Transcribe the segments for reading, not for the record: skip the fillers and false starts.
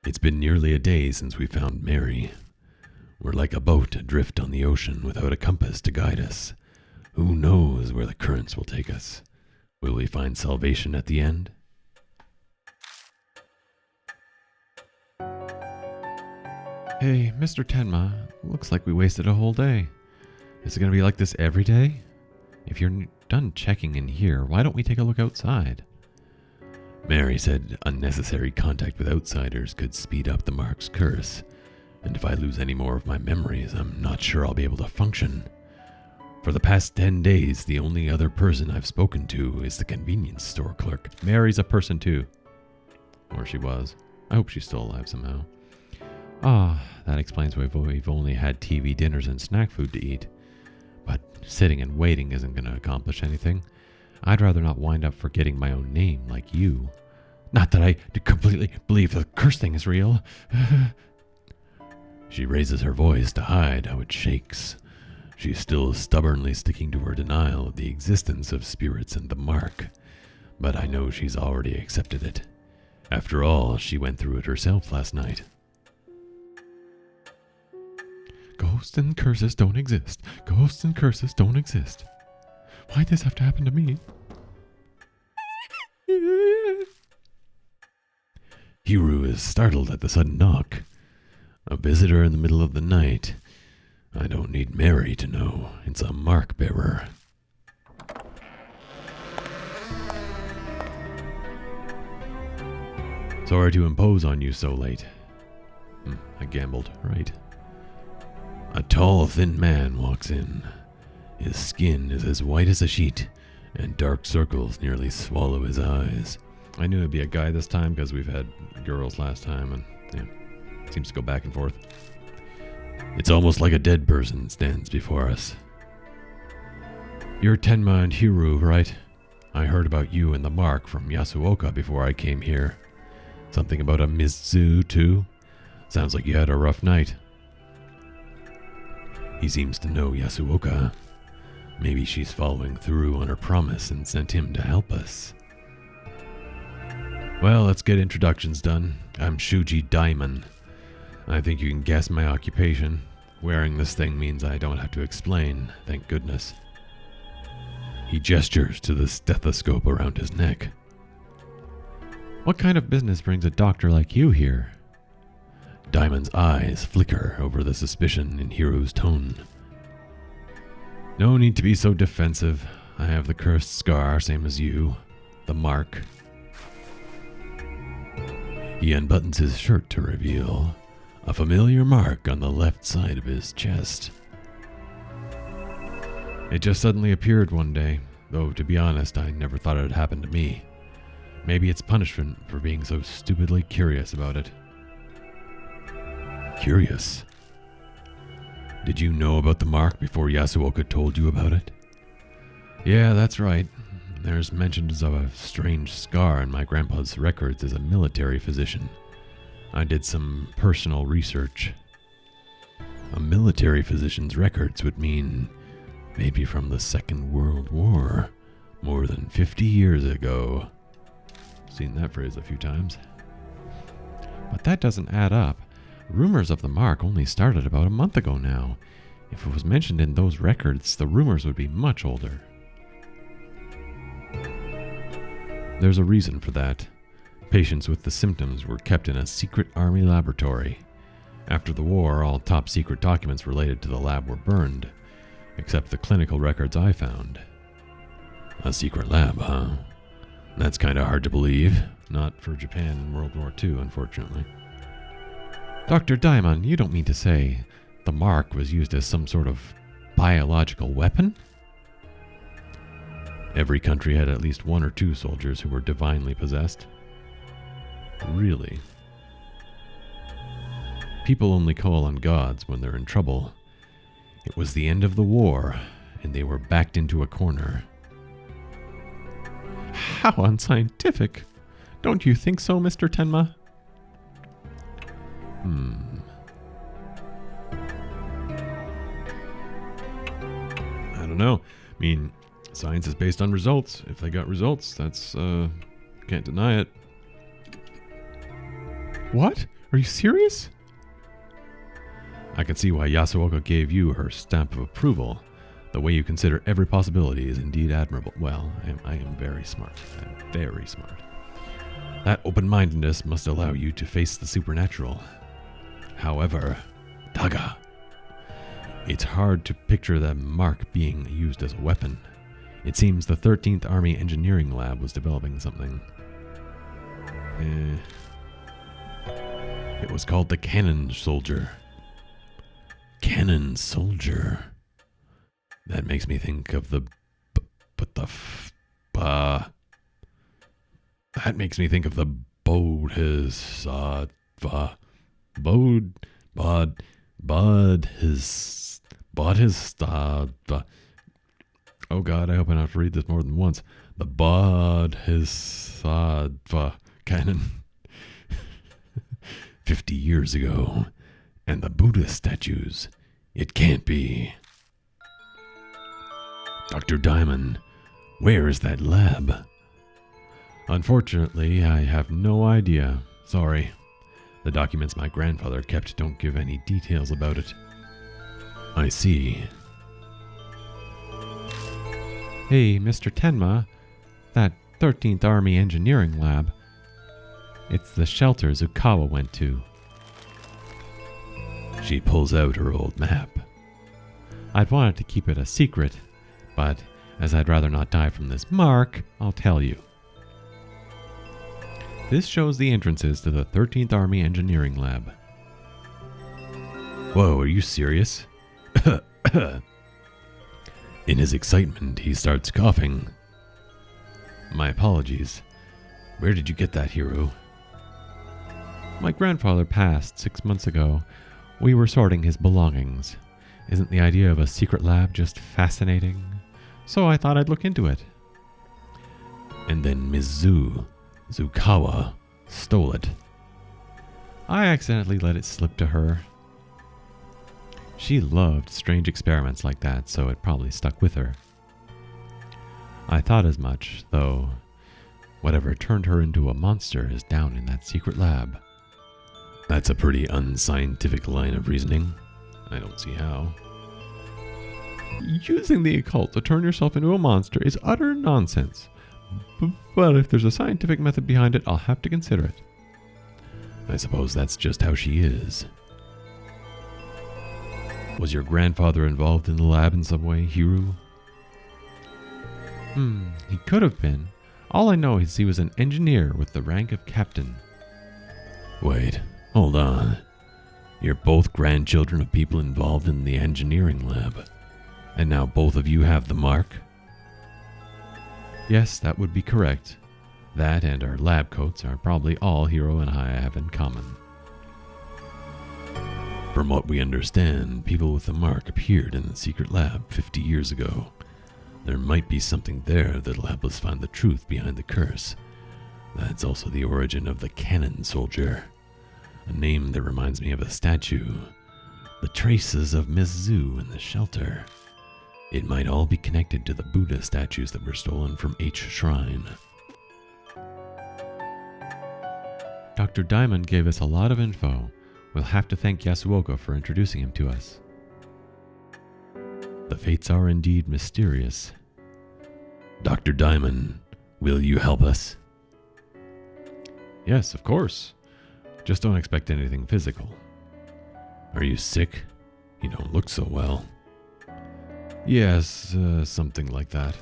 It's been nearly a day since we found Mary. We're like a boat adrift on the ocean without a compass to guide us. Who knows where the currents will take us? Will we find salvation at the end? Hey, Mr. Tenma, looks like we wasted a whole day. Is it going to be like this every day? If you're done checking in here, why don't we take a look outside? Mary said unnecessary contact with outsiders could speed up the Mark's curse, and if I lose any more of my memories, I'm not sure I'll be able to function. For the past 10 days, the only other person I've spoken to is the convenience store clerk. Mary's a person too. Or she was. I hope she's still alive somehow. Ah, that explains why we've only had TV dinners and snack food to eat. But sitting and waiting isn't going to accomplish anything. I'd rather not wind up forgetting my own name like you. Not that I completely believe the curse thing is real. She raises her voice to hide how it shakes. She's still stubbornly sticking to her denial of the existence of spirits and the Mark. But I know she's already accepted it. After all, she went through it herself last night. Ghosts and curses don't exist. Ghosts and curses don't exist. Why'd this have to happen to me? Hiru is startled at the sudden knock. A visitor in the middle of the night. I don't need Mary to know. It's a mark bearer. Sorry to impose on you so late. I gambled, right? A tall, thin man walks in. His skin is as white as a sheet, and dark circles nearly swallow his eyes. I knew it'd be a guy this time because we've had girls last time, and yeah, seems to go back and forth. It's almost like a dead person stands before us. You're Tenma and Hiru, right? I heard about you and the Mark from Yasuoka before I came here. Something about a Mizu, too? Sounds like you had a rough night. He seems to know Yasuoka. Maybe she's following through on her promise and sent him to help us. Well, let's get introductions done. I'm Shuji Daimon. I think you can guess my occupation. Wearing this thing means I don't have to explain, thank goodness. He gestures to the stethoscope around his neck. What kind of business brings a doctor like you here? Diamond's eyes flicker over the suspicion in Hiru's tone. No need to be so defensive. I have the cursed scar, same as you. The Mark. He unbuttons his shirt to reveal a familiar mark on the left side of his chest. It just suddenly appeared one day, though to be honest, I never thought it would happen to me. Maybe it's punishment for being so stupidly curious about it. Curious? Did you know about the mark before Yasuoka told you about it? Yeah, that's right. There's mentions of a strange scar in my grandpa's records as a military physician. I did some personal research. A military physician's records would mean maybe from the Second World War, more than 50 years ago. Seen that phrase a few times. But that doesn't add up. Rumors of the mark only started about a month ago now. If it was mentioned in those records, the rumors would be much older. There's a reason for that. Patients with the symptoms were kept in a secret army laboratory. After the war, all top-secret documents related to the lab were burned, except the clinical records I found. A secret lab, huh? That's kinda hard to believe. Not for Japan in World War II, unfortunately. Dr. Daimon, you don't mean to say the mark was used as some sort of biological weapon? Every country had at least one or two soldiers who were divinely possessed. Really? People only call on gods when they're in trouble. It was the end of the war, and they were backed into a corner. How unscientific! Don't you think so, Mr. Tenma? I don't know. I mean, science is based on results. If they got results, that's, can't deny it. What? Are you serious? I can see why Yasuoka gave you her stamp of approval. The way you consider every possibility is indeed admirable. Well, I am very smart. I'm very smart. That open-mindedness must allow you to face the supernatural. However, Daga, it's hard to picture the mark being used as a weapon. It seems the 13th Army Engineering Lab was developing something. It was called the Cannon Soldier. Cannon Soldier. That makes me think of the... That makes me think of the Bodhisattva. Bodhisattva. Oh God, I hope I don't have to read this more than once. The Bodhisattva Canon. 50 years ago. And the Buddha statues. It can't be. Dr. Diamond, where is that lab? Unfortunately, I have no idea. Sorry. The documents my grandfather kept don't give any details about it. I see. Hey, Mr. Tenma, that 13th Army Engineering Lab. It's the shelter Zukawa went to. She pulls out her old map. I'd wanted to keep it a secret, but as I'd rather not die from this mark, I'll tell you. This shows the entrances to the 13th Army Engineering Lab. Whoa, are you serious? In his excitement, he starts coughing. My apologies. Where did you get that, Hiro? My grandfather passed 6 months ago. We were sorting his belongings. Isn't the idea of a secret lab just fascinating? So I thought I'd look into it. And then Ms. Zukawa, stole it. I accidentally let it slip to her. She loved strange experiments like that, so it probably stuck with her. I thought as much, though. Whatever turned her into a monster is down in that secret lab. That's a pretty unscientific line of reasoning. I don't see how. Using the occult to turn yourself into a monster is utter nonsense. But if there's a scientific method behind it, I'll have to consider it. I suppose that's just how she is. Was your grandfather involved in the lab in some way, Hiro? He could have been. All I know is he was an engineer with the rank of captain. Wait, hold on. You're both grandchildren of people involved in the engineering lab. And now both of you have the mark? Yes, that would be correct. That and our lab coats are probably all Hiro and I have in common. From what we understand, people with the mark appeared in the secret lab 50 years ago. There might be something there that'll help us find the truth behind the curse. That's also the origin of the Cannon Soldier, a name that reminds me of a statue. The traces of Miss Zoo in the shelter. It might all be connected to the Buddha statues that were stolen from H Shrine. Dr. Diamond gave us a lot of info. We'll have to thank Yasuoka for introducing him to us. The fates are indeed mysterious. Dr. Diamond, will you help us? Yes, of course. Just don't expect anything physical. Are you sick? You don't look so well. Yes, something like that.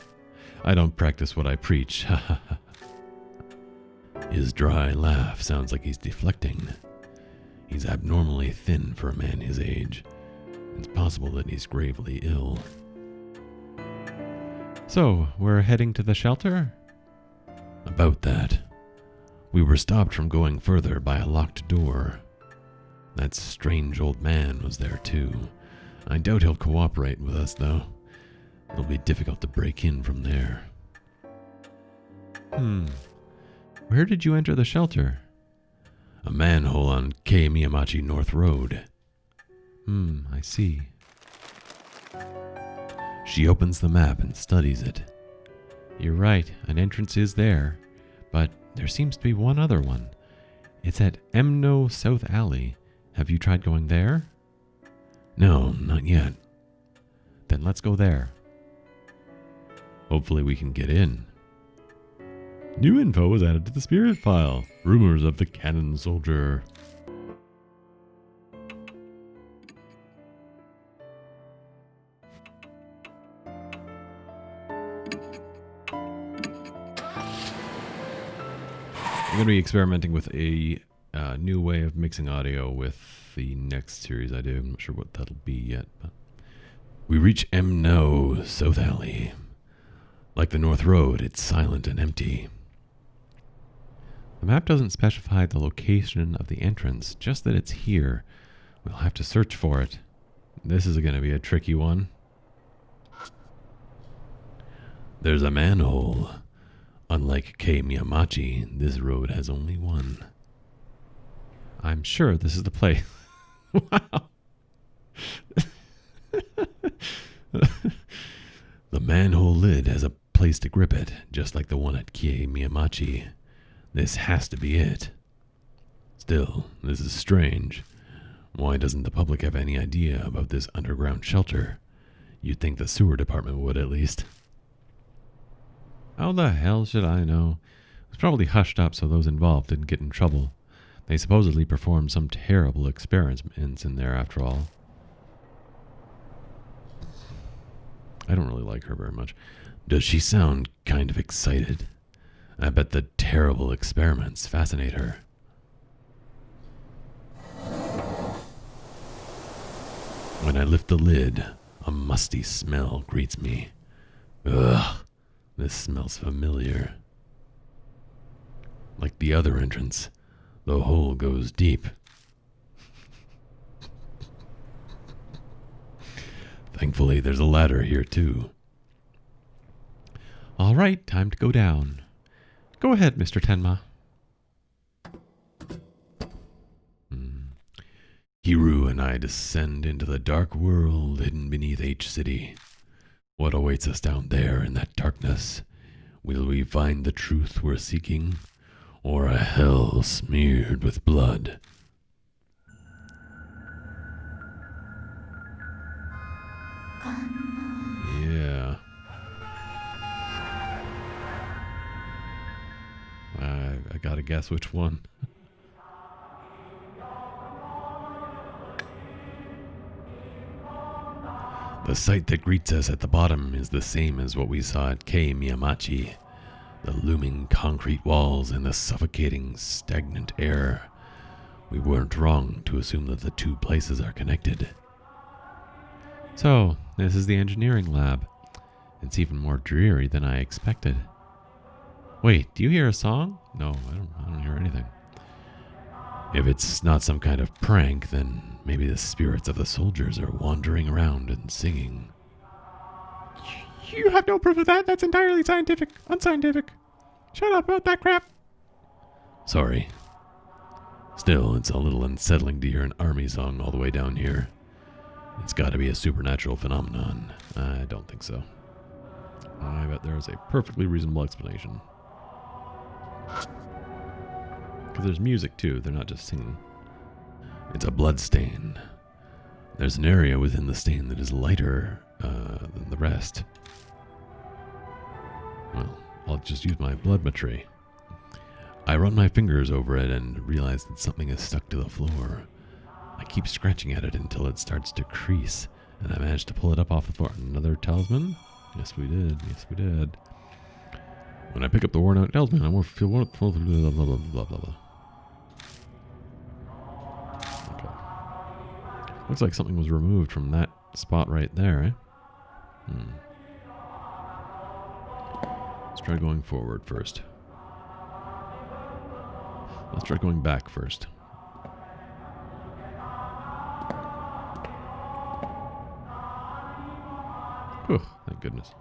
I don't practice what I preach. His dry laugh sounds like he's deflecting. He's abnormally thin for a man his age. It's possible that he's gravely ill. So, we're heading to the shelter? About that. We were stopped from going further by a locked door. That strange old man was there too. I doubt he'll cooperate with us, though. It'll be difficult to break in from there. Where did you enter the shelter? A manhole on Kei Miyamachi North Road. I see. She opens the map and studies it. You're right, an entrance is there, but there seems to be one other one. It's at Emno South Alley. Have you tried going there? No, not yet. Then let's go there. Hopefully we can get in. New info was added to the spirit file. Rumors of the cannon soldier. I'm going to be experimenting with a new way of mixing audio with the next series I do. I'm not sure what that'll be yet. But we reach No South Alley. Like the North Road, it's silent and empty. The map doesn't specify the location of the entrance, just that it's here. We'll have to search for it. This is going to be a tricky one. There's a manhole. Unlike Kei Miyamachi, this road has only one. I'm sure this is the place. Wow. The manhole lid has a place to grip it, just like the one at Kei Miyamachi. This has to be it. Still, this is strange. Why doesn't the public have any idea about this underground shelter? You'd think the sewer department would, at least. How the hell should I know? It was probably hushed up so those involved didn't get in trouble. They supposedly performed some terrible experiments in there after all. I don't really like her very much. Does she sound kind of excited? I bet the terrible experiments fascinate her. When I lift the lid, a musty smell greets me. Ugh, this smells familiar. Like the other entrance, the hole goes deep. Thankfully, there's a ladder here, too. All right, time to go down. Go ahead, Mr. Tenma. Hiru and I descend into the dark world hidden beneath H-City. What awaits us down there in that darkness? Will we find the truth we're seeking, or a hell smeared with blood? Yeah. I gotta guess which one. The sight that greets us at the bottom is the same as what we saw at Kei Miyamachi. The looming concrete walls and the suffocating, stagnant air. We weren't wrong to assume that the two places are connected. So, this is the engineering lab. It's even more dreary than I expected. Wait, do you hear a song? No, I don't hear anything. If it's not some kind of prank, then maybe the spirits of the soldiers are wandering around and singing. You have no proof of that. That's entirely scientific. Unscientific. Shut up about that crap. Sorry. Still, it's a little unsettling to hear an army song all the way down here. It's got to be a supernatural phenomenon. I don't think so. I bet there's a perfectly reasonable explanation. Because there's music too. They're not just singing. It's a blood stain. There's an area within the stain that is lighter than the rest. Well, I'll just use my bloodmetry. I run my fingers over it and realize that something is stuck to the floor. I keep scratching at it until it starts to crease, and I manage to pull it up off the floor. Another talisman? Yes, we did. Yes, we did. When I pick up the worn out talisman, I won't feel blah, blah, blah, blah, blah, blah. Okay. Looks like something was removed from that spot right there, eh? Let's try going forward first. Let's try going back first. Whew, thank goodness.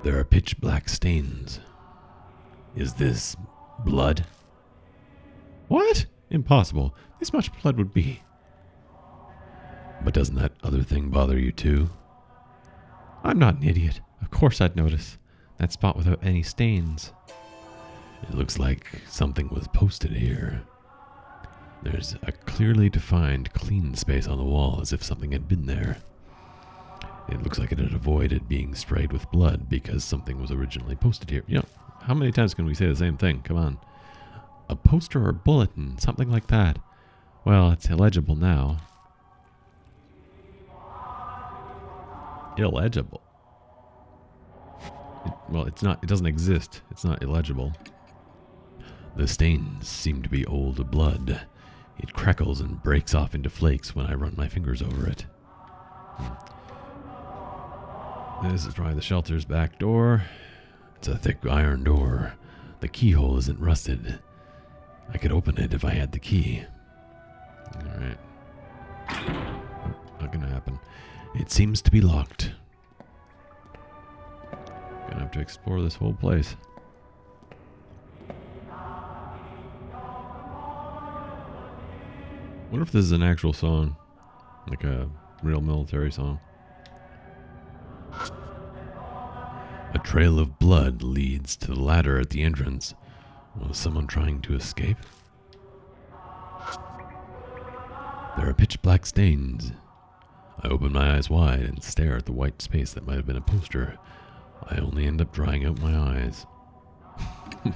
There are pitch black stains. Is this blood? What? Impossible. This much blood would be. But doesn't that other thing bother you too? I'm not an idiot. Of course I'd notice. That spot without any stains. It looks like something was posted here. There's a clearly defined, clean space on the wall as if something had been there. It looks like it had avoided being sprayed with blood because something was originally posted here. You know, how many times can we say the same thing? Come on. A poster or a bulletin, something like that. Well, it's illegible now. Illegible? It's not. It doesn't exist. It's not illegible. The stains seem to be old blood. It crackles and breaks off into flakes when I run my fingers over it. This is probably the shelter's back door. It's a thick iron door. The keyhole isn't rusted. I could open it if I had the key. Alright. Not gonna happen. It seems to be locked. Gonna have to explore this whole place. Wonder if this is an actual song. Like a real military song. A trail of blood leads to the ladder at the entrance. Was someone trying to escape? There are pitch black stains. I open my eyes wide and stare at the white space that might have been a poster. I only end up drying out my eyes. Yeah,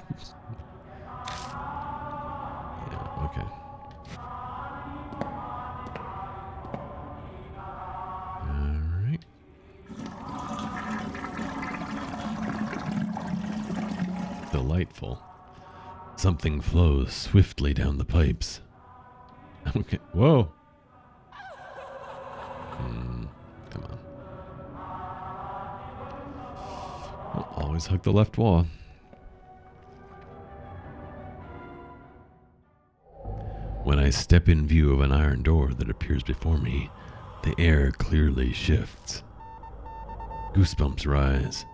okay. Alright. Delightful. Something flows swiftly down the pipes. Okay. Whoa. Come on. Well, always hug the left wall. When I step in view of an iron door that appears before me, the air clearly shifts. Goosebumps rise.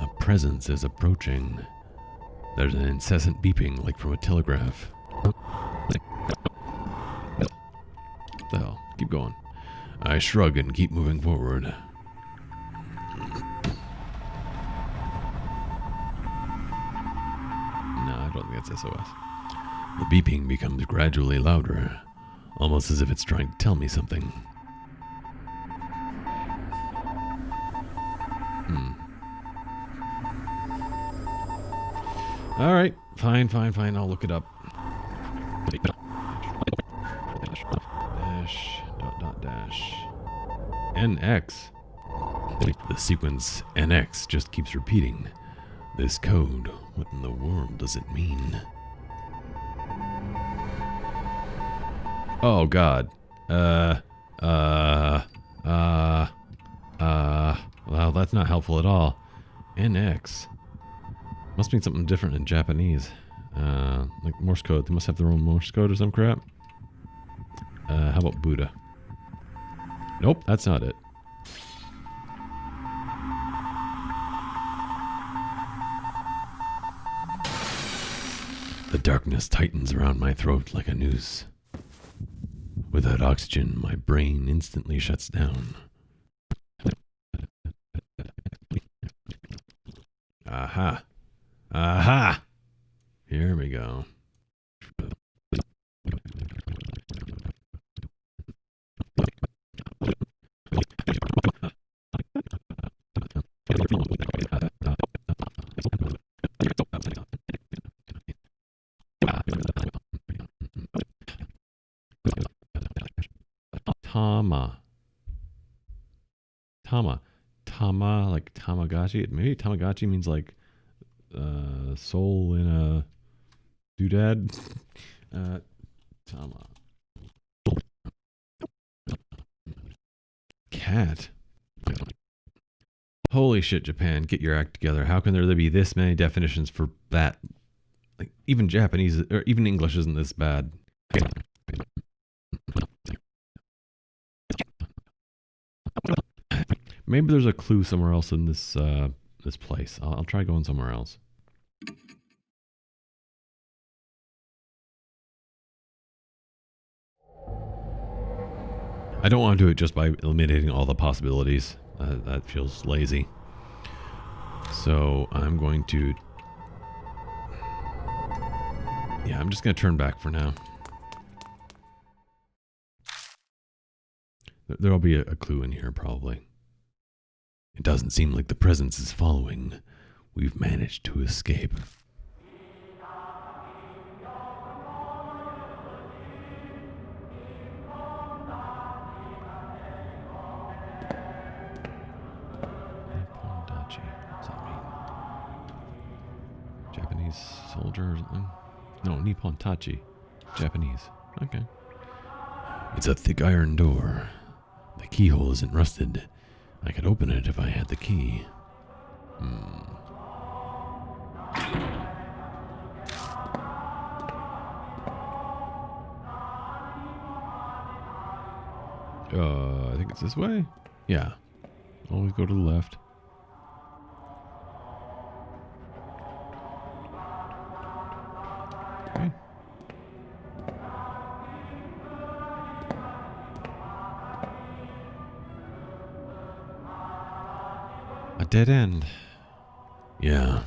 A presence is approaching. There's an incessant beeping like from a telegraph. What the hell? Keep going. I shrug and keep moving forward. No, I don't think that's SOS. The beeping becomes gradually louder, almost as if it's trying to tell me something. Alright, fine, I'll look it up. Dash. NX. The sequence NX just keeps repeating. This code, what in the world does it mean? Oh god. Well, that's not helpful at all. NX. Must mean something different in Japanese. Like Morse code. They must have their own Morse code or some crap. How about Buddha? Nope, that's not it. The darkness tightens around my throat like a noose. Without oxygen, my brain instantly shuts down. Aha! Aha! Here we go. Tama, like Tamagotchi. Maybe Tamagotchi means like soul in a doodad. Tama. Cat. Holy shit, Japan, get your act together. How can there be this many definitions for that? Like, even Japanese, or even English isn't this bad. Maybe there's a clue somewhere else in this this place. I'll try going somewhere else. I don't want to do it just by eliminating all the possibilities. That feels lazy. So I'm going to Yeah, I'm just going to turn back for now. There'll be a clue in here, probably. It doesn't seem like the presence is following. We've managed to escape. Nippon-dachi. What's that mean? Japanese soldier or something? No, Nippon-tachi. Japanese. Okay. It's a thick iron door. The keyhole isn't rusted. I could open it if I had the key. I think it's this way. Yeah. Always go to the left. Okay. A dead end. Yeah.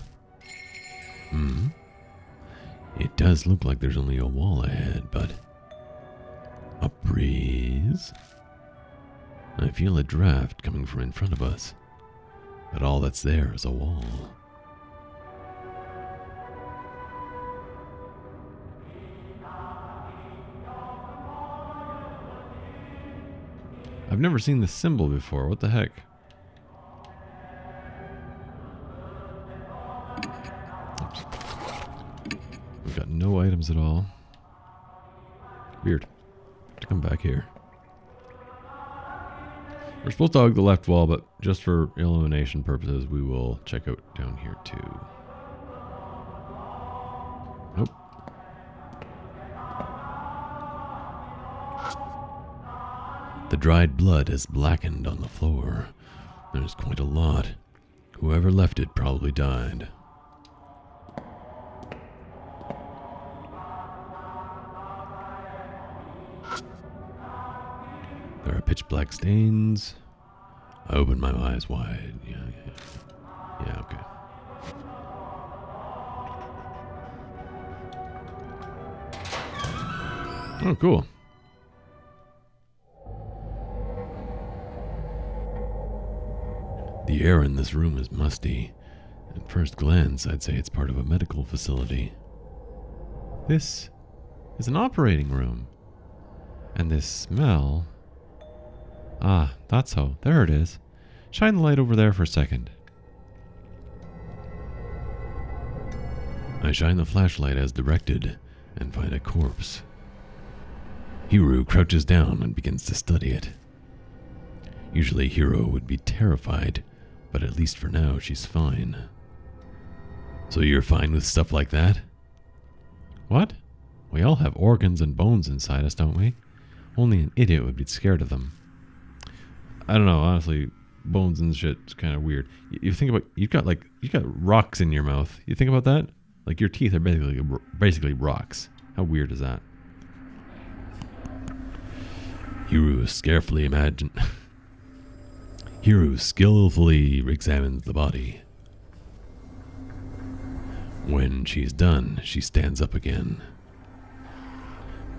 It does look like there's only a wall ahead, but... a breeze? I feel a draft coming from in front of us, but all that's there is a wall. I've never seen this symbol before. What the heck? Oops. We've got no items at all. Weird. Have to come back here. We're supposed to hug the left wall, but just for illumination purposes, we will check out down here too. Nope. The dried blood has blackened on the floor. There's quite a lot. Whoever left it probably died. There are pitch black stains. I opened my eyes wide. Yeah, okay. Oh, cool. The air in this room is musty. At first glance, I'd say it's part of a medical facility. This is an operating room. And this smell... Ah, that's so. There it is. Shine the light over there for a second. I shine the flashlight as directed and find a corpse. Hiru crouches down and begins to study it. Usually Hiro would be terrified, but at least for now she's fine. So you're fine with stuff like that? What? We all have organs and bones inside us, don't we? Only an idiot would be scared of them. I don't know, honestly, bones and shit's kind of weird. You think about, you've got rocks in your mouth. You think about that? Like your teeth are basically rocks. How weird is that? Hiru skillfully examines the body. When she's done, she stands up again.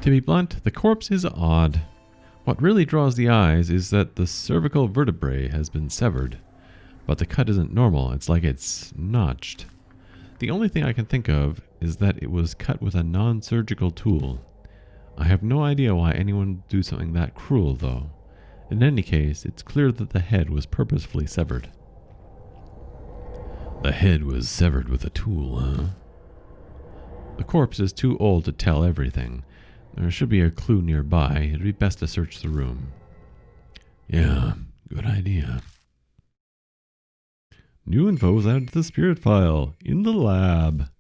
To be blunt, the corpse is odd. What really draws the eyes is that the cervical vertebrae has been severed, but the cut isn't normal. It's like it's notched. The only thing I can think of is that it was cut with a non-surgical tool. I have no idea why anyone would do something that cruel, though. In any case, it's clear that the head was purposefully severed. The head was severed with a tool, huh? The corpse is too old to tell everything. There should be a clue nearby. It'd be best to search the room. Yeah, good idea. New info was added to the spirit file in the lab.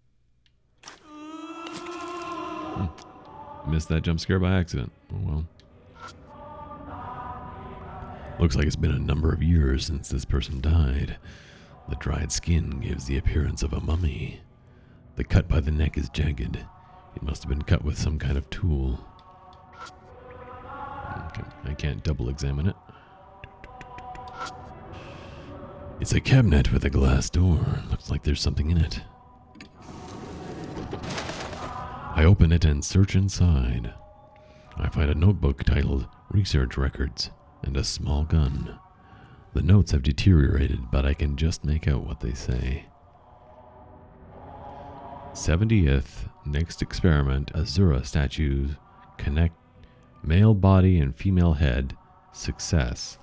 Missed that jump scare by accident. Oh well. Looks like it's been a number of years since this person died. The dried skin gives the appearance of a mummy. The cut by the neck is jagged. It must have been cut with some kind of tool. Okay, I can't double examine it. It's a cabinet with a glass door. Looks like there's something in it. I open it and search inside. I find a notebook titled Research Records and a small gun. The notes have deteriorated, but I can just make out what they say. 70th next experiment, Azura statues connect male body and female head, success.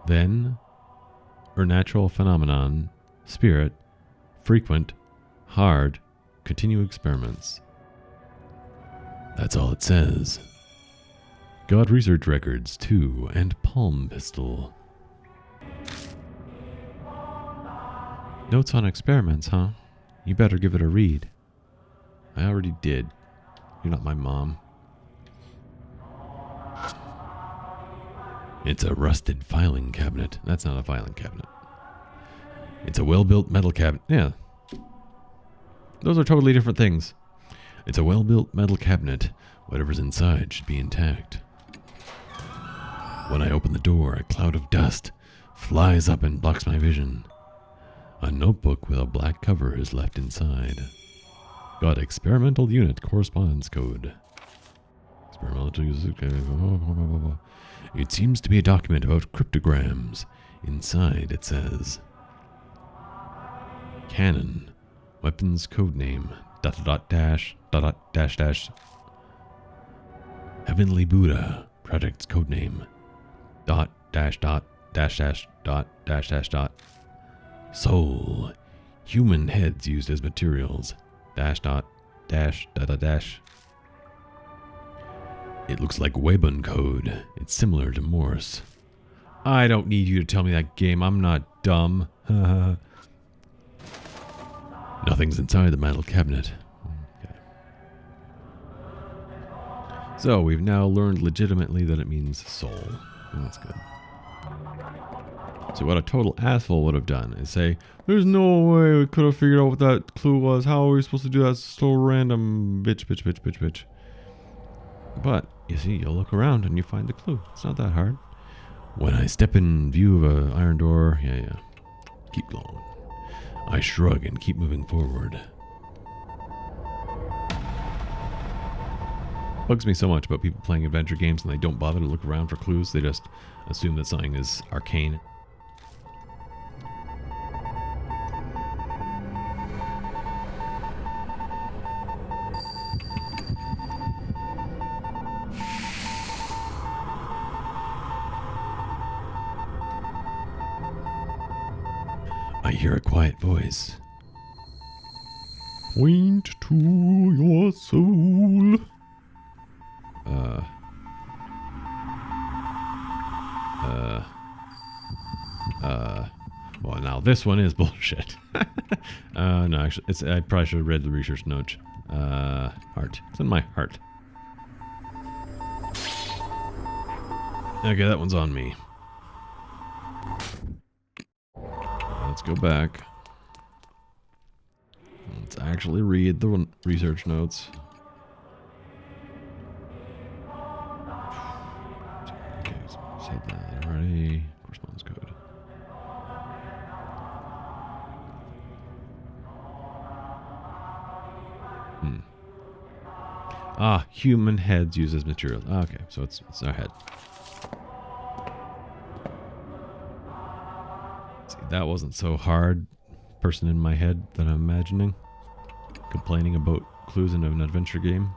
Then, natural phenomenon, spirit, frequent, hard, continue experiments. That's all it says. Got research records too, and palm pistol. Notes on experiments, huh? You better give it a read. I already did. You're not my mom. It's a rusted filing cabinet. That's not a filing cabinet. It's a well-built metal cabinet. Yeah. Those are totally different things. It's a well-built metal cabinet. Whatever's inside should be intact. When I open the door, a cloud of dust flies up and blocks my vision. A notebook with a black cover is left inside. Got experimental unit correspondence code. Experimental user. It seems to be a document about cryptograms. Inside it says Canon weapons codename ... Heavenly Buddha project's codename ... Soul human heads used as materials ... It looks like Weiban code. It's similar to Morse. I don't need you to tell me that game. I'm not dumb. Nothing's inside the metal cabinet. Okay. So we've now learned legitimately that it means soul. That's good. So what a total asshole would have done is say, there's no way we could have figured out what that clue was. How are we supposed to do that? It's so random. Bitch. But, you see, you'll look around and you find the clue. It's not that hard. When I step in view of an iron door, keep going. I shrug and keep moving forward. Bugs me so much about people playing adventure games and they don't bother to look around for clues. They just assume that something is arcane. I hear a quiet voice. Point to your soul. Well, now this one is bullshit. No, actually, I probably should have read the research note. Heart. It's in my heart. Okay, that one's on me. Let's go back. Let's actually read the research notes. Okay, said that already. Correspondence code. Human heads used as materials. Okay, so it's our head. See, that wasn't so hard. Person in my head that I'm imagining. Complaining about clues in an adventure game.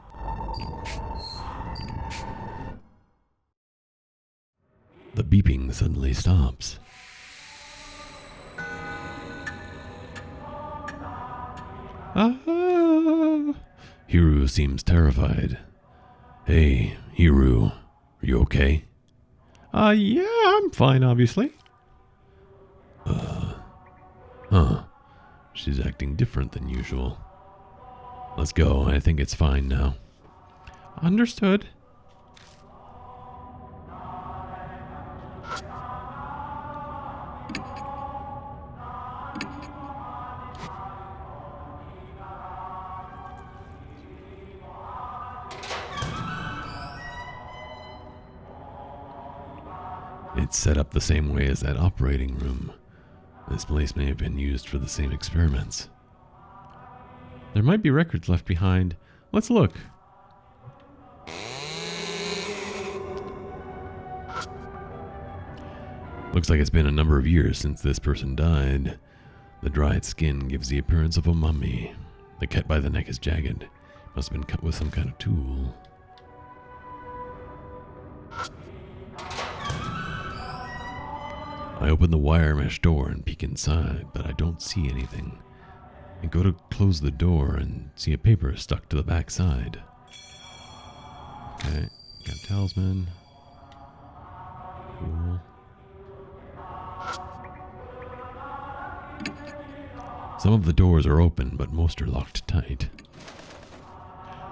The beeping suddenly stops. Hiru seems terrified. Hey, Hiru, are you okay? Yeah, I'm fine, obviously. She's acting different than usual. Let's go. I think it's fine now. Understood. It's set up the same way as that operating room. This place may have been used for the same experiments. There might be records left behind. Let's look. Looks like it's been a number of years since this person died. The dried skin gives the appearance of a mummy. The cut by the neck is jagged. Must have been cut with some kind of tool. I open the wire mesh door and peek inside, but I don't see anything. I go to close the door and see a paper stuck to the back side. Okay, got a talisman. Cool. Some of the doors are open, but most are locked tight.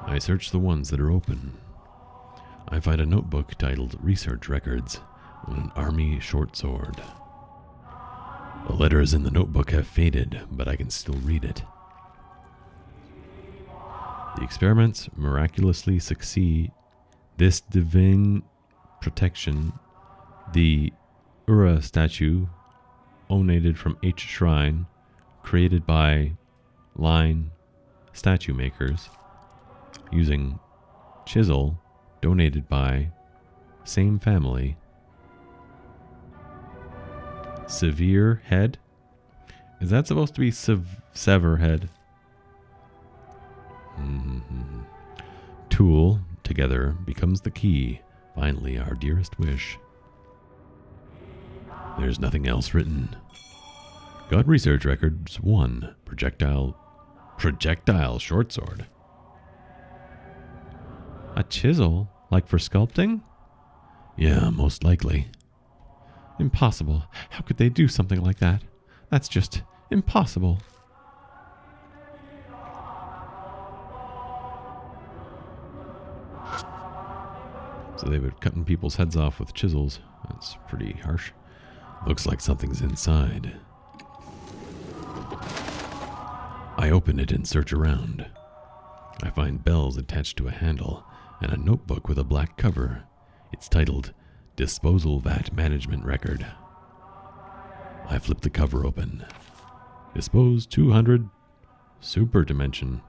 I search the ones that are open. I find a notebook titled Research Records on an army short sword. The letters in the notebook have faded, but I can still read it. The experiments miraculously succeed. This divine protection, the Ura statue, donated from H Shrine, created by line statue makers, using chisel, donated by same family. Severe head? Is that supposed to be sever head? Tool, together, becomes the key. Finally, our dearest wish. There's nothing else written. Got Research Records 1. Projectile short sword. A chisel? Like for sculpting? Yeah, most likely. Impossible. How could they do something like that? That's just impossible. So they've been cutting people's heads off with chisels. That's pretty harsh. Looks like something's inside. I open it and search around. I find bells attached to a handle and a notebook with a black cover. It's titled Disposal Vat Management Record. I flip the cover open. Dispose 200 Super Dimension.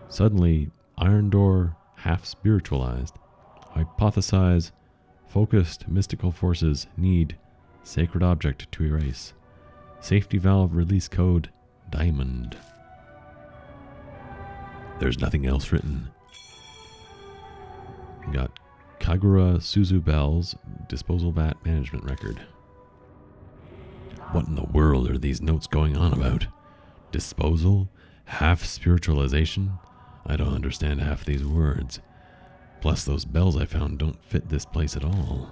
Suddenly, iron door half spiritualized. Hypothesize focused mystical forces need sacred object to erase. Safety valve release code Diamond. There's nothing else written. Got Kagura Suzu Bells Disposal Vat Management Record. What in the world are these notes going on about? Disposal? Half spiritualization? I don't understand half these words. Plus those bells I found don't fit this place at all.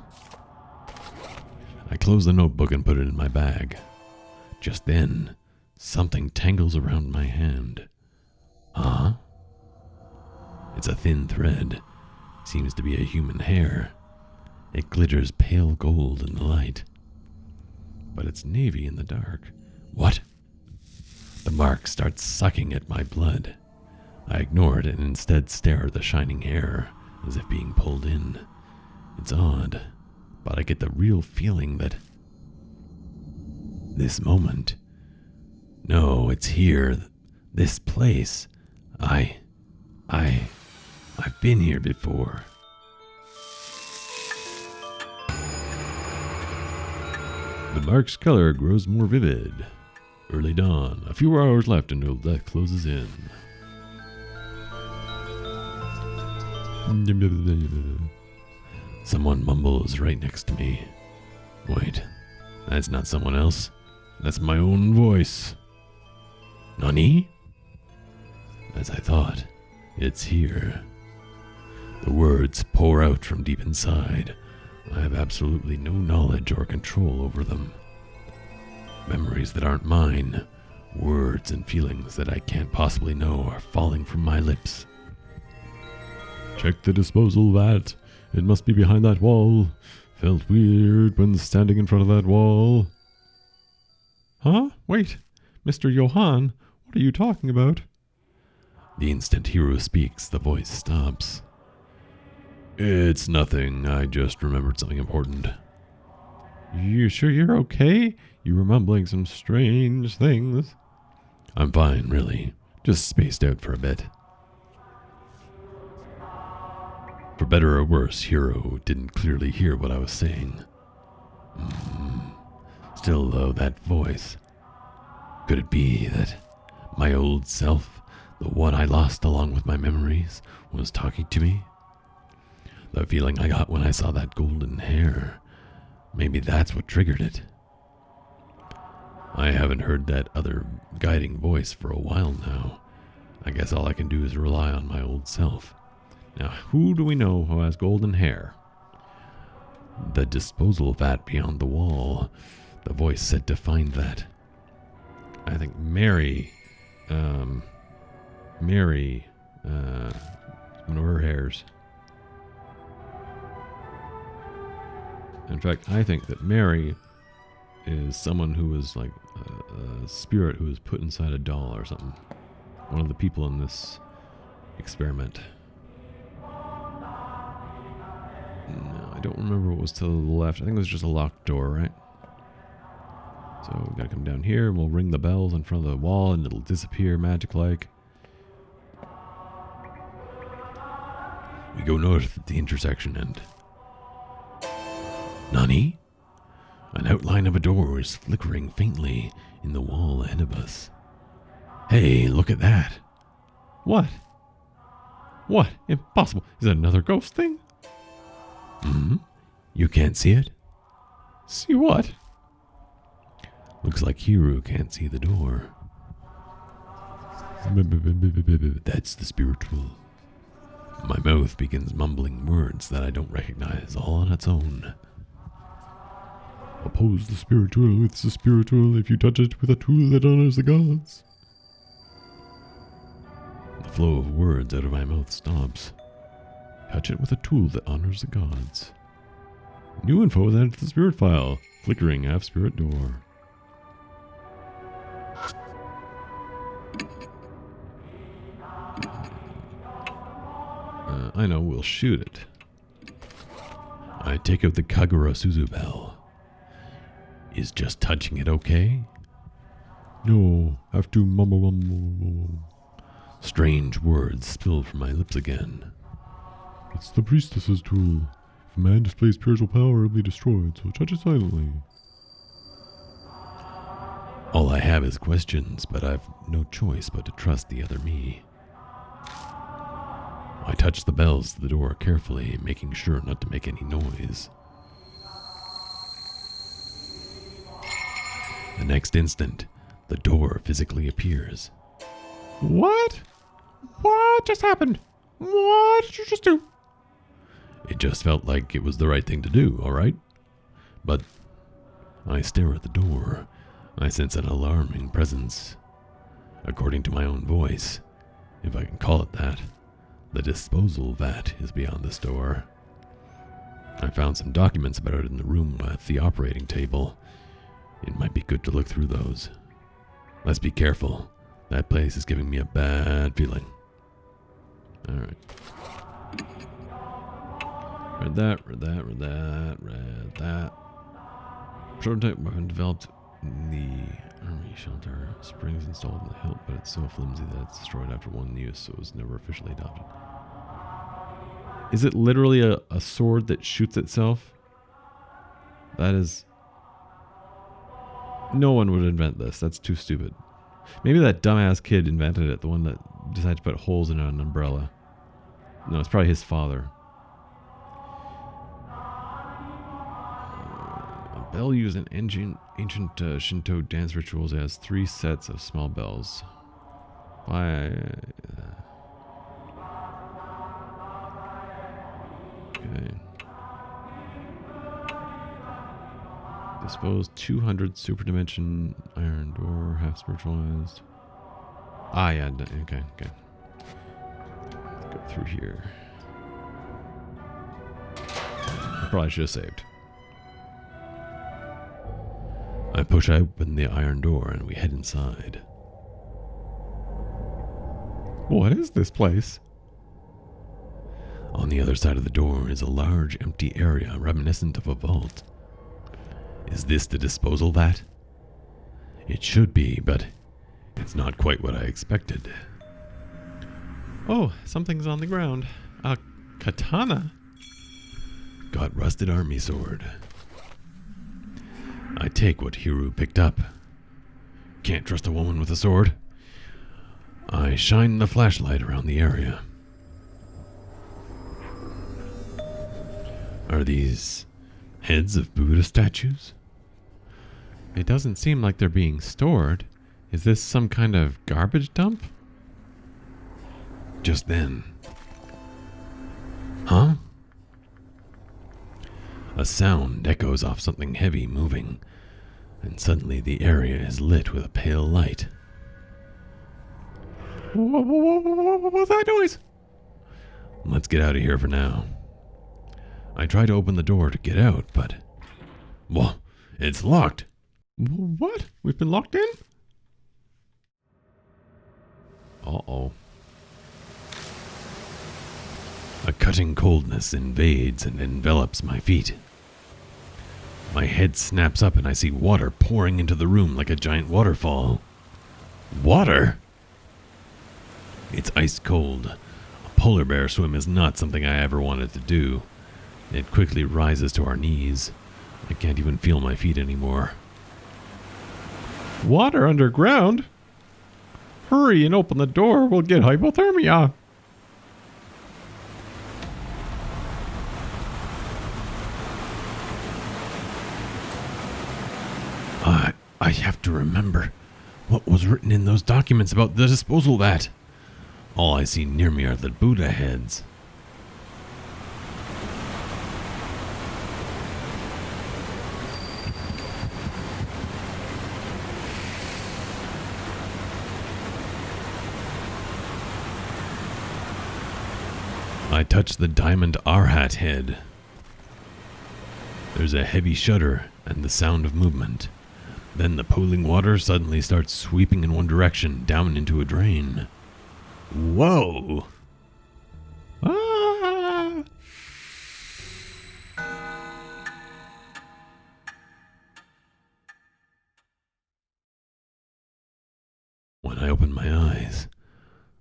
I close the notebook and put it in my bag. Just then, something tangles around my hand. Huh? It's a thin thread. Seems to be a human hair. It glitters pale gold in the light. But it's navy in the dark. What? The mark starts sucking at my blood. I ignore it and instead stare at the shining hair, as if being pulled in. It's odd, but I get the real feeling that this moment. No, it's here. This place. I've been here before. The mark's color grows more vivid. Early dawn. A few hours left until death closes in. Someone mumbles right next to me. Wait, that's not someone else. That's my own voice. Nani? As I thought, it's here. The words pour out from deep inside. I have absolutely no knowledge or control over them. Memories that aren't mine, words and feelings that I can't possibly know are falling from my lips. Check the disposal vat. It must be behind that wall. Felt weird when standing in front of that wall. Huh? Wait. Mr. Johann, what are you talking about? The instant Hiro speaks, the voice stops. It's nothing. I just remembered something important. You sure you're okay? You were mumbling some strange things. I'm fine, really. Just spaced out for a bit. For better or worse, Hero didn't clearly hear what I was saying. Still, though, that voice. Could it be that my old self, the one I lost along with my memories, was talking to me? The feeling I got when I saw that golden hair. Maybe that's what triggered it. I haven't heard that other guiding voice for a while now. I guess all I can do is rely on my old self. Now, who do we know who has golden hair? The disposal vat beyond the wall. The voice said to find that. I think Mary, one of her hairs. In fact, I think that Mary is someone who was like a spirit who was put inside a doll or something. One of the people in this experiment. No, I don't remember what was to the left. I think it was just a locked door, right? So we gotta come down here and we'll ring the bells in front of the wall and it'll disappear magic-like. We go north at the intersection and... Nani? An outline of a door is flickering faintly in the wall ahead of us. Hey, look at that. What? What? Impossible. Is that another ghost thing? You can't see it? See what? Looks like Hiru can't see the door. That's the spiritual. My mouth begins mumbling words that I don't recognize all on its own. Oppose the spiritual with the spiritual if you touch it with a tool that honors the gods. The flow of words out of my mouth stops. Touch it with a tool that honors the gods. New info is added to the spirit file. Flickering half-spirit door. I know, we'll shoot it. I take out the Kagura Suzu bell. Is just touching it okay? No, have to mumble. Strange words spill from my lips again. It's the priestess's tool. If a man displays spiritual power, it'll be destroyed, so touch it silently. All I have is questions, but I've no choice but to trust the other me. I touch the bells to the door carefully, making sure not to make any noise. The next instant, the door physically appears. What? What just happened? What did you just do? It just felt like it was the right thing to do, alright? But I stare at the door. I sense an alarming presence. According to my own voice, if I can call it that, the disposal vat is beyond this door. I found some documents about it in the room at the operating table. It might be good to look through those. Let's be careful. That place is giving me a bad feeling. Alright. Read that. Prototype weapon developed in the army shelter. Springs installed in the hilt, but it's so flimsy that it's destroyed after one use, so it was never officially adopted. Is it literally a sword that shoots itself? That is... No one would invent this. That's too stupid. Maybe that dumbass kid invented it, the one that decided to put holes in an umbrella. No, it's probably his father. A bell used in ancient Shinto dance rituals. It has 3 sets of small bells. Okay. Dispose 200 super dimension iron door, half spiritualized. Ah, yeah, okay. Let's go through here. I probably should have saved. I push open the iron door and we head inside. What is this place? On the other side of the door is a large empty area reminiscent of a vault. Is this the disposal vat? It should be, but it's not quite what I expected. Oh, something's on the ground. A Katana? Got rusted army sword. I take what Hiru picked up. Can't trust a woman with a sword. I shine the flashlight around the area. Are these heads of Buddha statues? It doesn't seem like they're being stored. Is this some kind of garbage dump? Just then. Huh? A sound echoes off something heavy moving, and suddenly the area is lit with a pale light. What was that noise? Let's get out of here for now. I try to open the door to get out, but... Well, it's locked. What? We've been locked in? Uh-oh. A cutting coldness invades and envelops my feet. My head snaps up and I see water pouring into the room like a giant waterfall. Water? It's ice cold. A polar bear swim is not something I ever wanted to do. It quickly rises to our knees. I can't even feel my feet anymore. Water underground? Hurry and open the door. We'll get hypothermia. I have to remember what was written in those documents about the disposal vat. All I see near me are the Buddha heads. I touch the diamond Arhat head. There's a heavy shudder and the sound of movement. Then the pooling water suddenly starts sweeping in one direction, down into a drain. Whoa! Ah! When I open my eyes,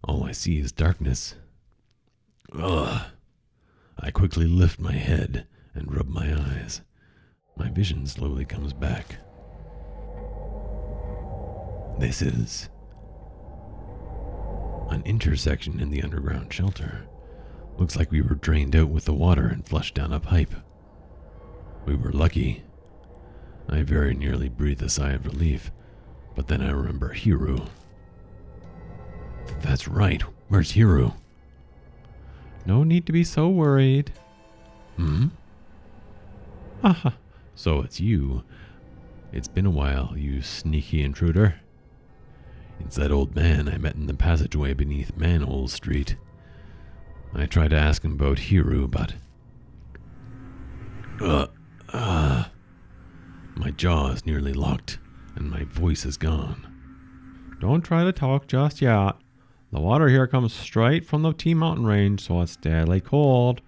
all I see is darkness. Ugh. I quickly lift my head and rub my eyes. My vision slowly comes back. This is an intersection in the underground shelter. Looks like we were drained out with the water and flushed down a pipe. We were lucky. I very nearly breathed a sigh of relief, but then I remember Hiru. That's right. Where's Hiru? No need to be so worried. Haha. So it's you. It's been a while, you sneaky intruder. It's that old man I met in the passageway beneath Manhole Street. I tried to ask him about Hiru, but... My jaw is nearly locked, and my voice is gone. Don't try to talk just yet. The water here comes straight from the T-Mountain Range, so it's deadly cold.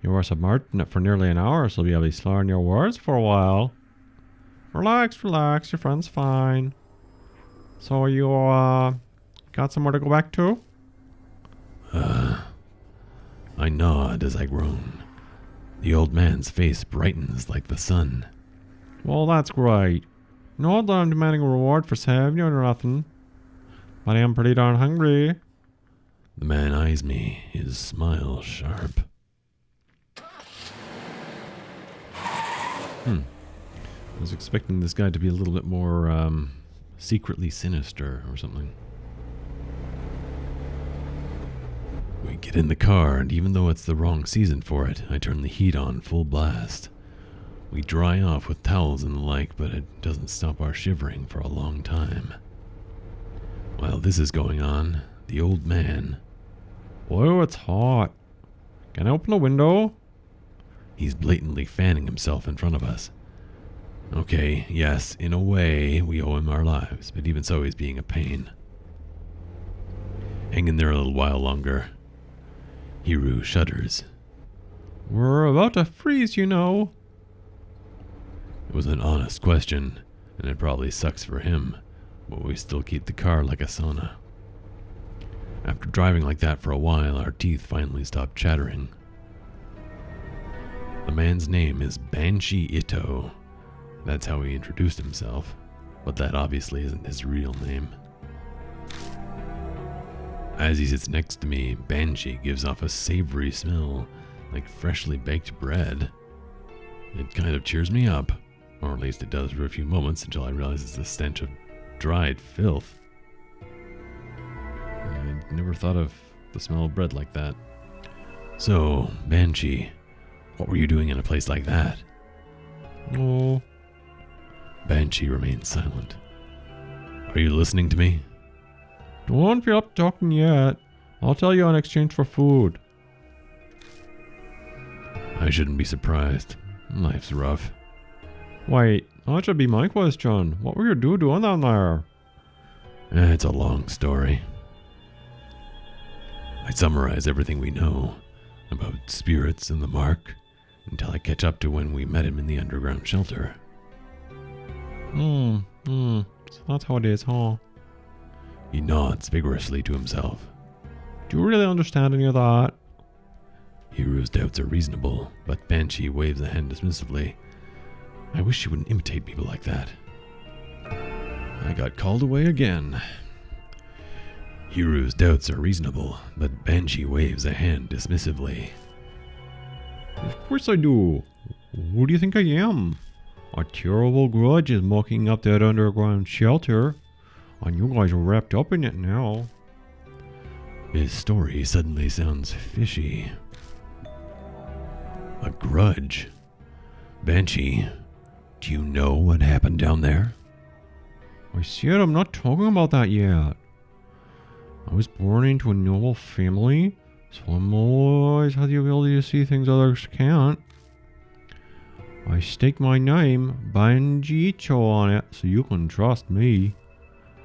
You were submerged in it for nearly an hour, so you'll be slurring your words for a while. Relax, your friend's fine. So you, got somewhere to go back to? I nod as I groan. The old man's face brightens like the sun. Well, that's great. Not that I'm demanding a reward for saving you or nothing, but I am pretty darn hungry. The man eyes me, his smile sharp. I was expecting this guy to be a little bit more, secretly sinister or something. We get in the car, and even though it's the wrong season for it, I turn the heat on full blast. We dry off with towels and the like, but it doesn't stop our shivering for a long time. While this is going on, the old man... Whoa, it's hot. Can I open a window? He's blatantly fanning himself in front of us. Okay, yes, in a way, we owe him our lives, but even so, he's being a pain. Hang in there a little while longer. Hiru shudders. We're about to freeze, you know. It was an honest question, and it probably sucks for him, but we still keep the car like a sauna. After driving like that for a while, our teeth finally stopped chattering. The man's name is Banshee Ito. That's how he introduced himself, but that obviously isn't his real name. As he sits next to me, Banshee gives off a savory smell, like freshly baked bread. It kind of cheers me up, or at least it does for a few moments until I realize it's the stench of dried filth. I never thought of the smell of bread like that. So, Banshee, what were you doing in a place like that? Oh. Banshee remains silent. Are you listening to me? Don't feel up talking yet. I'll tell you in exchange for food. I shouldn't be surprised. Life's rough. Wait, that should be my question. What were you doing down there? It's a long story. I summarize everything we know about spirits and the mark until I catch up to when we met him in the underground shelter. So that's how it is, huh? He nods vigorously to himself. Do you really understand any of that? Hiru's doubts are reasonable, but Banshee waves a hand dismissively. I wish you wouldn't imitate people like that. I got called away again. Hiru's doubts are reasonable, but Banshee waves a hand dismissively. Of course I do. Who do you think I am? A terrible grudge is mucking up that underground shelter, and you guys are wrapped up in it now. His story suddenly sounds fishy. A grudge? Banshee, do you know what happened down there? I said I'm not talking about that yet. I was born into a noble family, so I'm always had the ability to see things others can't. I stake my name, Banjicho, on it, so you can trust me.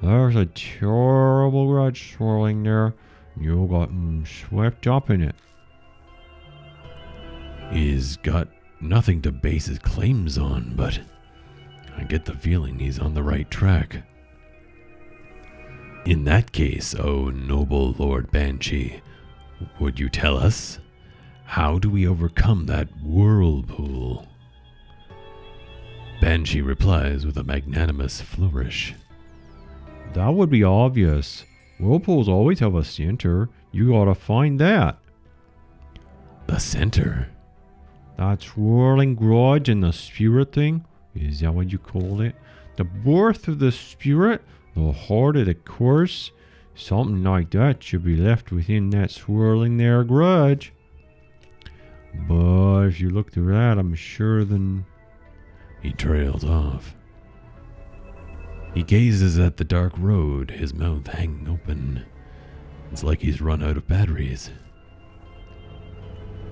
There's a terrible grudge swirling there, and you got swept up in it. He's got nothing to base his claims on, but I get the feeling he's on the right track. In that case, O noble Lord Banshee, would you tell us? How do we overcome that whirlpool? Banshee replies with a magnanimous flourish. That would be obvious. Whirlpools always have a center. You gotta find that. The center? That swirling grudge and the spirit thing? Is that what you called it? The birth of the spirit? The heart of the curse? Something like that should be left within that swirling there grudge. But if you look through that, I'm sure then... He trails off. He gazes at the dark road, his mouth hanging open. It's like he's run out of batteries.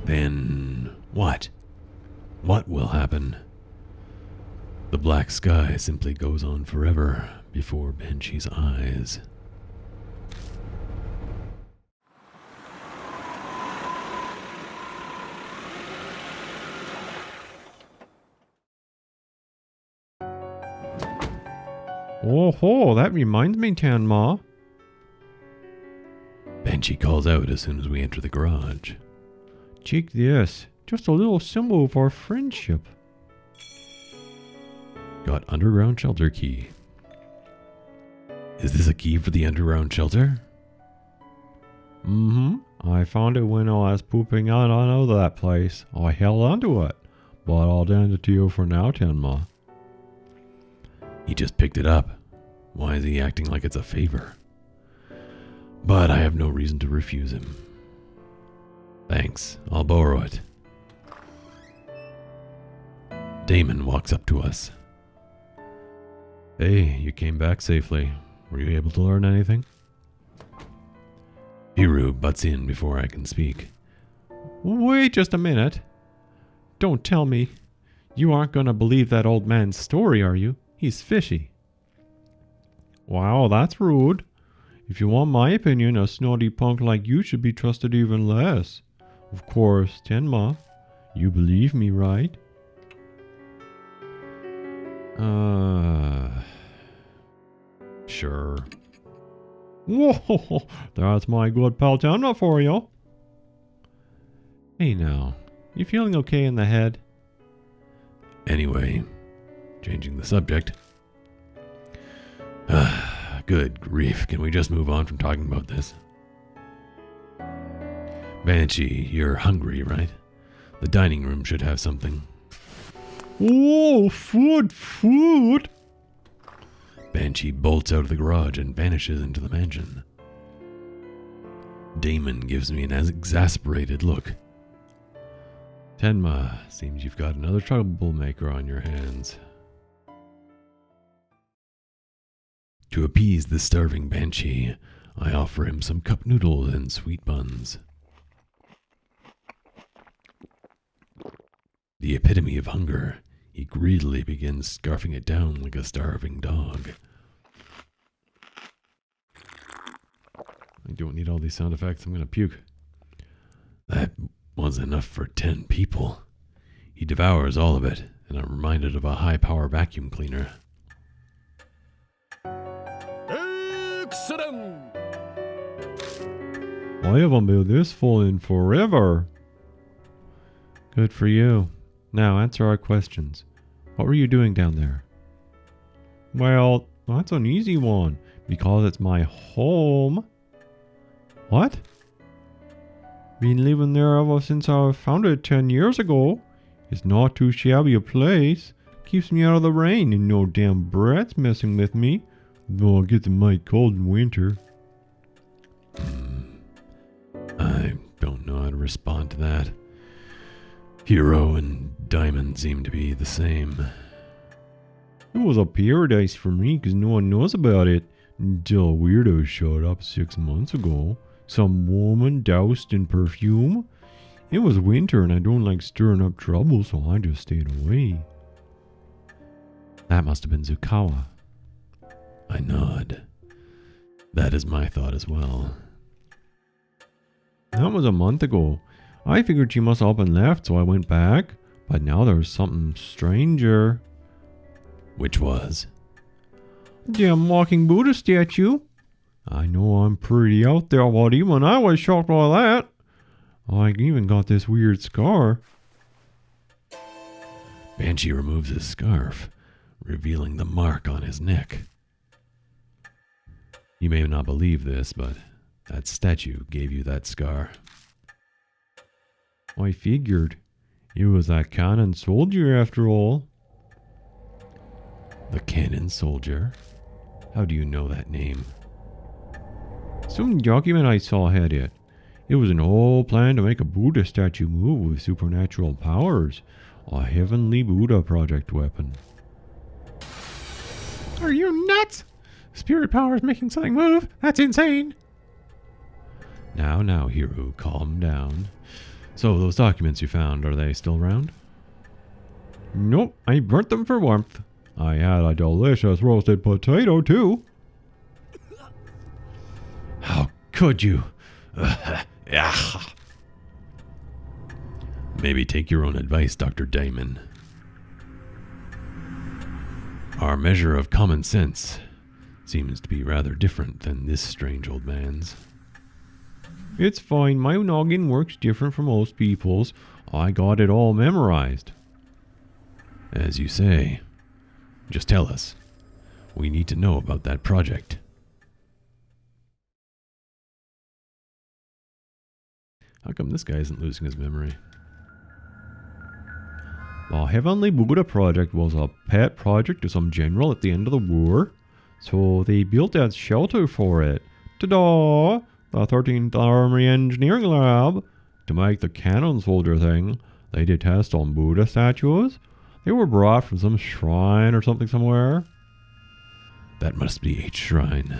Then what? What will happen? The black sky simply goes on forever before Banshee's eyes. Oh ho, that reminds me, Tanma. Banshee calls out as soon as we enter the garage. Check this. Just a little symbol of our friendship. Got underground shelter key. Is this a key for the underground shelter? I found it when I was pooping out of that place. I held onto it. But I'll lend it to you for now, Tenma. He just picked it up. Why is he acting like it's a favor? But I have no reason to refuse him. Thanks, I'll borrow it. Damon walks up to us. Hey, you came back safely. Were you able to learn anything? Hiru butts in before I can speak. Wait just a minute. Don't tell me. You aren't going to believe that old man's story, are you? He's fishy. Wow, that's rude. If you want my opinion, a snotty punk like you should be trusted even less. Of course, Tenma, you believe me, right? Sure. Whoa, that's my good pal Tenma for you. Hey now, You feeling okay in the head? Anyway, changing the subject. Good grief, can we just move on from talking about this? Banshee, you're hungry, right? The dining room should have something. Oh, food! Banshee bolts out of the garage and vanishes into the mansion. Damon gives me an exasperated look. Tenma, seems you've got another troublemaker on your hands. To appease the starving Banshee, I offer him some cup noodles and sweet buns. The epitome of hunger, he greedily begins scarfing it down like a starving dog. I don't need all these sound effects, I'm gonna puke. That was enough for 10 people. He devours all of it, and I'm reminded of a high-power vacuum cleaner. Excellent! I haven't been this full in forever. Good for you. Now answer our questions. What were you doing down there? Well, that's an easy one, because it's my home. What? Been living there ever since I found it 10 years ago. It's not too shabby a place. Keeps me out of the rain and no damn brats messing with me. Though it gets mighty cold in winter. I don't know how to respond to that. Hero and Diamond seem to be the same. It was a paradise for me because no one knows about it until a weirdo showed up 6 months ago. Some woman doused in perfume. It was winter and I don't like stirring up trouble, so I just stayed away. That must have been Zukawa. I nod. That is my thought as well. That was a month ago. I figured she must have up and left, so I went back. But now there's something stranger. Which was? Damn walking Buddha statue. I know I'm pretty out there, but even I was shocked by that. I even got this weird scar. Banshee removes his scarf, revealing the mark on his neck. You may not believe this, but that statue gave you that scar. I figured. It was that cannon soldier after all. The Cannon Soldier? How do you know that name? Some document I saw had it. It was an whole plan to make a Buddha statue move with supernatural powers. A heavenly Buddha project weapon. Are you nuts? Spirit powers making something move? That's insane. Now, hero, calm down. So, those documents you found, are they still around? Nope, I burnt them for warmth. I had a delicious roasted potato too. How could you? Maybe take your own advice, Dr. Damon. Our measure of common sense seems to be rather different than this strange old man's. It's fine, my noggin works different from most people's. I got it all memorized. As you say. Just tell us. We need to know about that project. How come this guy isn't losing his memory? The Heavenly Buddha project was a pet project of some general at the end of the war. So they built that shelter for it. Ta-da! The 13th Army Engineering Lab. To make the cannon soldier thing, they did tests on Buddha statues. They were brought from some shrine or something somewhere. That must be H Shrine.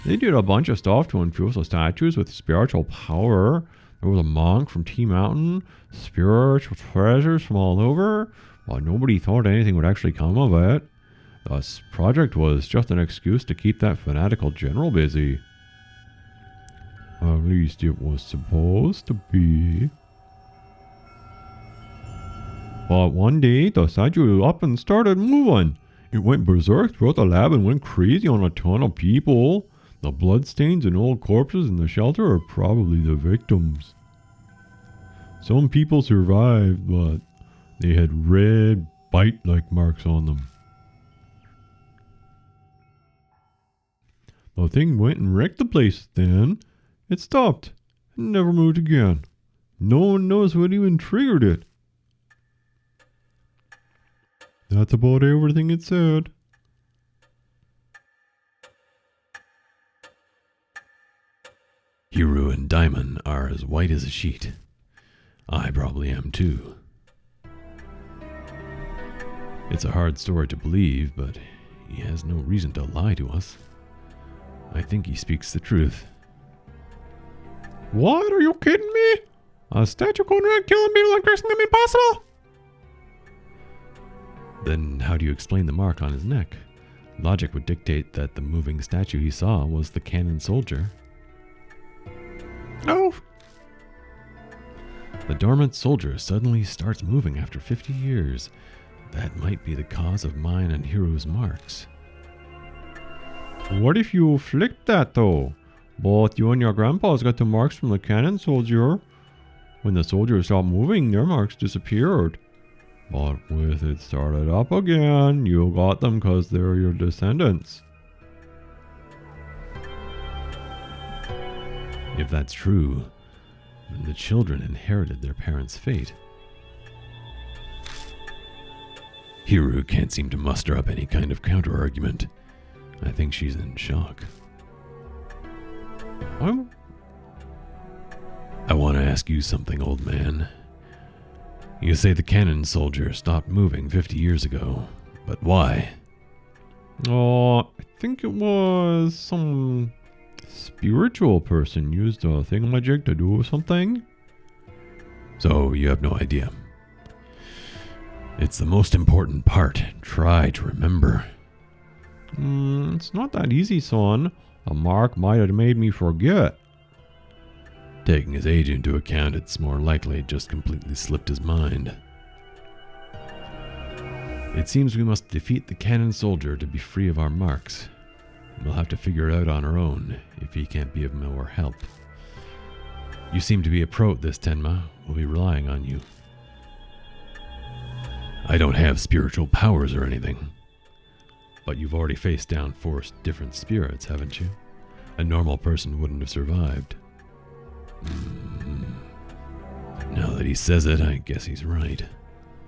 They did a bunch of stuff to infuse the statues with spiritual power. There was a monk from T Mountain, spiritual treasures from all over, but nobody thought anything would actually come of it. This project was just an excuse to keep that fanatical general busy. At least it was supposed to be. But one day, the statue up and started moving. It went berserk throughout the lab and went crazy on a ton of people. The bloodstains and old corpses in the shelter are probably the victims. Some people survived, but they had red bite-like marks on them. The thing went and wrecked the place then. It stopped and never moved again. No one knows what even triggered it. That's about everything it said. Hiru and Daimon are as white as a sheet. I probably am too. It's a hard story to believe, but he has no reason to lie to us. I think he speaks the truth. What? Are you kidding me? A statue going around killing people and cursing them impossible? Then how do you explain the mark on his neck? Logic would dictate that the moving statue he saw was the cannon soldier. Oh. The dormant soldier suddenly starts moving after 50 years. That might be the cause of mine and Hiru's marks. What if you flicked that though? Both you and your grandpa's got the marks from the cannon soldier. When the soldier stopped moving, their marks disappeared. But with it started up again, you got them because they're your descendants. If that's true, then the children inherited their parents' fate. Hiru can't seem to muster up any kind of counter-argument. I think she's in shock. I want to ask you something, old man. You say the cannon soldier stopped moving 50 years ago, but why? Oh, I think it was some spiritual person used a thingamajig to do something. So you have no idea. It's the most important part. Try to remember. It's not that easy, son. A mark might have made me forget. Taking his age into account, it's more likely it just completely slipped his mind. It seems we must defeat the cannon soldier to be free of our marks. We'll have to figure it out on our own, if he can't be of more help. You seem to be a pro at this, Tenma. We'll be relying on you. I don't have spiritual powers or anything. But you've already faced down 4 different spirits, haven't you? A normal person wouldn't have survived. Now that he says it, I guess he's right.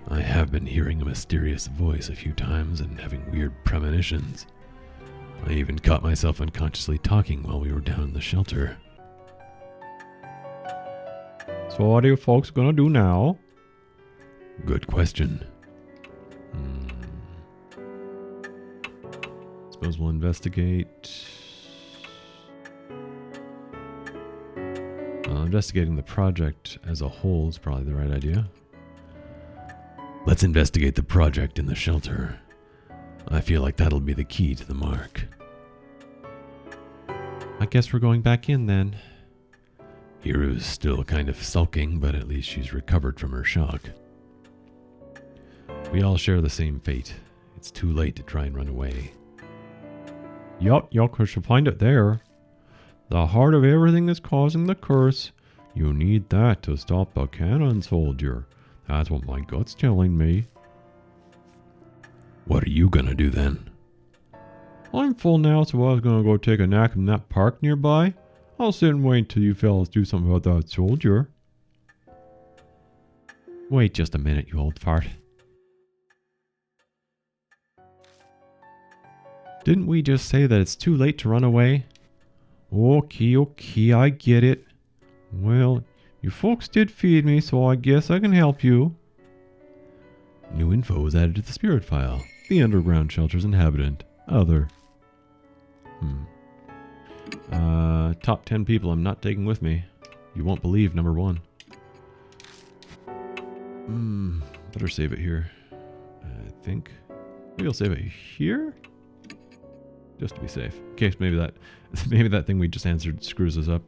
I have been hearing a mysterious voice a few times and having weird premonitions. I even caught myself unconsciously talking while we were down in the shelter. So what are you folks gonna do now? Good question. Suppose we'll investigate. Investigating the project as a whole is probably the right idea. Let's investigate the project in the shelter. I feel like that'll be the key to the mark. I guess we're going back in then. Hiru's still kind of sulking, but at least she's recovered from her shock. We all share the same fate. It's too late to try and run away. Yup, you should find it there. The heart of everything that's causing the curse. You need that to stop the cannon soldier. That's what my gut's telling me. What are you gonna do then? I'm full now, so I was gonna go take a nap in that park nearby. I'll sit and wait till you fellas do something about that soldier. Wait just a minute, you old fart. Didn't we just say that it's too late to run away? Okay, I get it. Well, you folks did feed me, so I guess I can help you. New info was added to the spirit file. The underground shelter's inhabitant. Other. Top 10 people I'm not taking with me. You won't believe number 1. Better save it here. I think. Maybe I'll save it here? Just to be safe. In case maybe that thing we just answered screws us up.